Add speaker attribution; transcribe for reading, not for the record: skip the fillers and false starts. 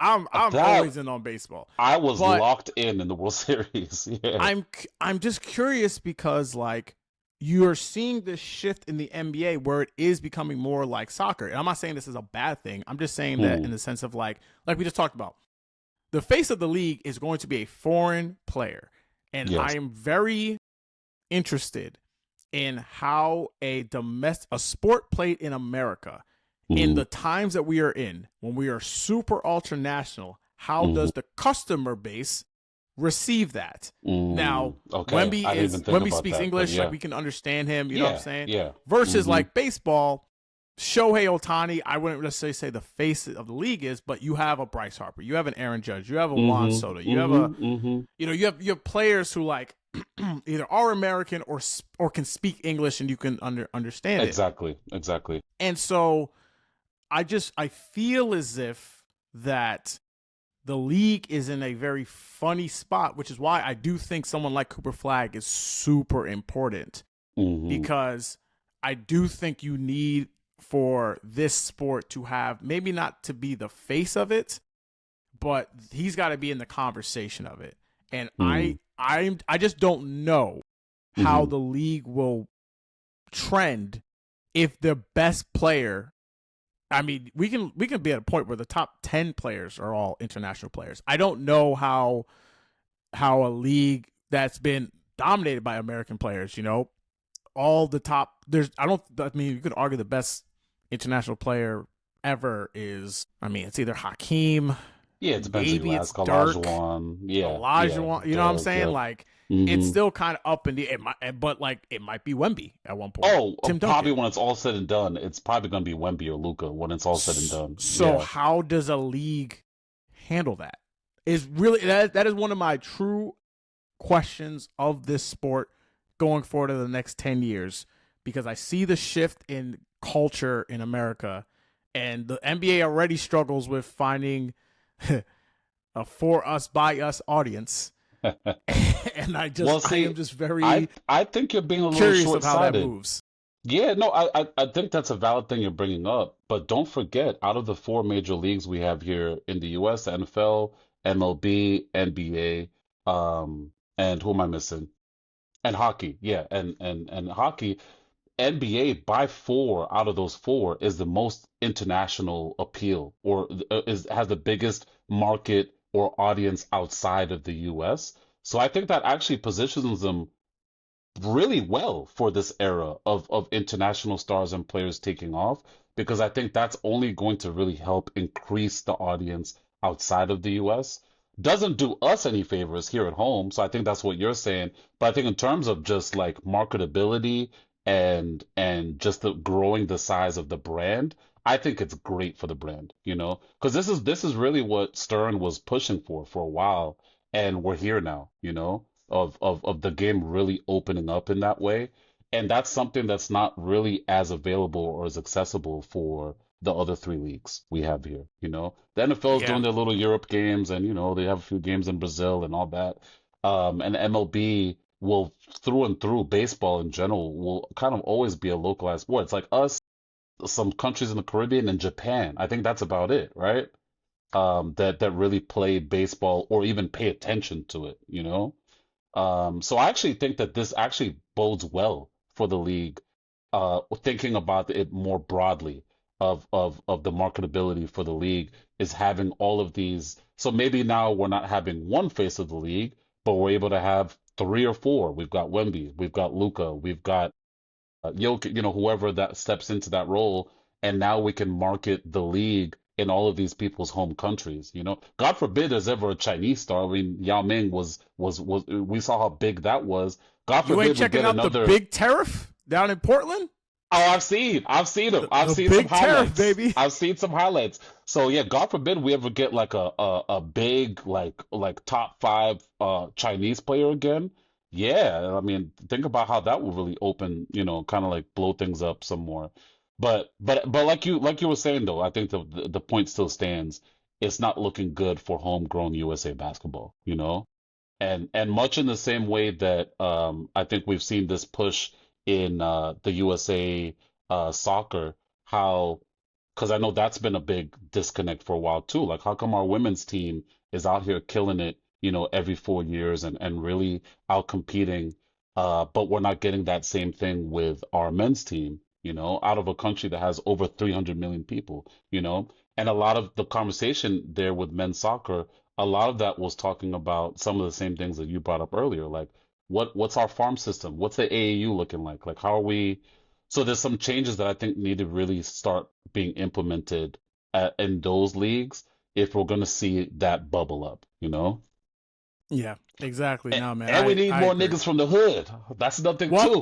Speaker 1: I'm
Speaker 2: That
Speaker 1: always in on baseball,
Speaker 2: I was
Speaker 1: but
Speaker 2: locked in the World Series. Yeah.
Speaker 1: I'm just curious because like you're seeing this shift in the NBA where it is becoming more like soccer. And I'm not saying this is a bad thing. I'm just saying that in
Speaker 2: Hmm.
Speaker 1: the sense of like we just talked about, the face of the league is going to be a foreign player, and I
Speaker 2: Yes.
Speaker 1: am very interested in how a sport played in America in
Speaker 2: Hmm.
Speaker 1: the times that we are in when we are super ultra national. How
Speaker 2: Hmm.
Speaker 1: does the customer base receive that? Now,
Speaker 2: Okay. I didn't even think
Speaker 1: Wemby
Speaker 2: about
Speaker 1: speaks
Speaker 2: that, but
Speaker 1: English, like
Speaker 2: yeah.
Speaker 1: we can understand him. You know what I'm
Speaker 2: Yeah.
Speaker 1: saying?
Speaker 2: Yeah.
Speaker 1: Versus
Speaker 2: Hmm.
Speaker 1: like baseball, Shohei Otani, I wouldn't necessarily say the face of the league is, but you have a Bryce Harper, you have an Aaron Judge, you have a Juan
Speaker 2: Hmm.
Speaker 1: Soto, you have
Speaker 2: Hmm.
Speaker 1: a
Speaker 2: Hmm.
Speaker 1: you have players who like either are American or can speak English and you can understand it.
Speaker 2: Exactly. Exactly.
Speaker 1: And so I feel as if that the league is in a very funny spot, which is why I do think someone like Cooper Flag is super important
Speaker 2: Hmm.
Speaker 1: because I do think you need for this sport to have maybe not to be the face of it, but he's got to be in the conversation of it. And
Speaker 2: Hmm.
Speaker 1: I just don't know how
Speaker 2: Hmm.
Speaker 1: the league will trend if the best player, I mean, we can be at a point where the top 10 players are all international players. I don't know how a league that's been dominated by American players, all the top there's I mean, you could argue the best international player ever is, I mean, it's either Hakeem,
Speaker 2: Yeah, it depends who you
Speaker 1: maybe it's
Speaker 2: ask.
Speaker 1: Dirk,
Speaker 2: Olajuwon. Yeah. Yeah.
Speaker 1: Olajuwon, you know what I'm
Speaker 2: Dirk.
Speaker 1: saying?
Speaker 2: Yep.
Speaker 1: Like it's
Speaker 2: Hmm.
Speaker 1: still kind of up in the but like it might be Wemby at one point.
Speaker 2: Oh,
Speaker 1: Tim
Speaker 2: probably
Speaker 1: Duncan.
Speaker 2: when it's all said and done, it's probably gonna be Wemby or Luca when it's all said and done.
Speaker 1: So
Speaker 2: Yeah.
Speaker 1: how does a league handle that? Is really that is one of my true questions of this sport going forward to the next 10 years because I see the shift in culture in America, and the NBA already struggles with finding a for us by us audience. And
Speaker 2: Well,
Speaker 1: I
Speaker 2: see,
Speaker 1: am just
Speaker 2: I
Speaker 1: very
Speaker 2: I think you're being a little
Speaker 1: curious of how that
Speaker 2: short-sighted.
Speaker 1: moves.
Speaker 2: Yeah, no, I think that's a valid thing you're bringing up. But don't forget, out of the four major leagues we have here in the U.S., NFL, MLB, NBA, and who am I missing? And hockey, yeah, and hockey. NBA by four out of those four is the most international appeal or is has the biggest market or audience outside of the US. So I think that actually positions them really well for this era of international stars and players taking off because I think that's only going to really help increase the audience outside of the US. Doesn't do us any favors here at home, so I think that's what you're saying. But I think in terms of just like marketability and just the growing the size of the brand, I think it's great for the brand, because this is really what Stern was pushing for a while, and we're here now, of the game really opening up in that way. And that's something that's not really as available or as accessible for the other three leagues we have here. The NFL is
Speaker 1: Yeah.
Speaker 2: doing their little Europe games, and they have a few games in Brazil and all that. And MLB will, through and through, baseball in general will kind of always be a localized sport. It's like us, some countries in the Caribbean, and Japan. I think that's about it, right? That really play baseball or even pay attention to it. So I actually think that this actually bodes well for the league, thinking about it more broadly of the marketability for the league is having all of these. So maybe now we're not having one face of the league, but we're able to have three or four. We've got Wemby, we've got Luca, we've got Jokic, whoever that steps into that role, and now we can market the league in all of these people's home countries. God forbid there's ever a Chinese star. I mean, Yao Ming was we saw how big that was. God
Speaker 1: You ain't
Speaker 2: forbid we
Speaker 1: checking
Speaker 2: get
Speaker 1: out the
Speaker 2: another.
Speaker 1: big tariff down in Portland?
Speaker 2: Oh, I've seen him. I've
Speaker 1: The
Speaker 2: seen some
Speaker 1: big tariff,
Speaker 2: highlights.
Speaker 1: baby.
Speaker 2: I've seen some highlights. So yeah, God forbid we ever get like a big like top five Chinese player again. Yeah, I mean, think about how that would really open, kind of like blow things up some more. But like you were saying though, I think the point still stands. It's not looking good for homegrown USA basketball, and much in the same way that I think we've seen this push in the USA soccer, how Because I know that's been a big disconnect for a while too. Like, how come our women's team is out here killing it, every 4 years and really out competing, but we're not getting that same thing with our men's team, out of a country that has over 300 million people. And a lot of the conversation there with men's soccer, a lot of that was talking about some of the same things that you brought up earlier, like what's our farm system? What's the AAU looking like? Like, how are we? So there's some changes that I think need to really start being implemented in those leagues if we're going to see that bubble up.
Speaker 1: Yeah, exactly.
Speaker 2: And,
Speaker 1: No, man,
Speaker 2: and we need
Speaker 1: I
Speaker 2: more
Speaker 1: agree.
Speaker 2: niggas from the hood. That's another thing
Speaker 1: Well,
Speaker 2: too.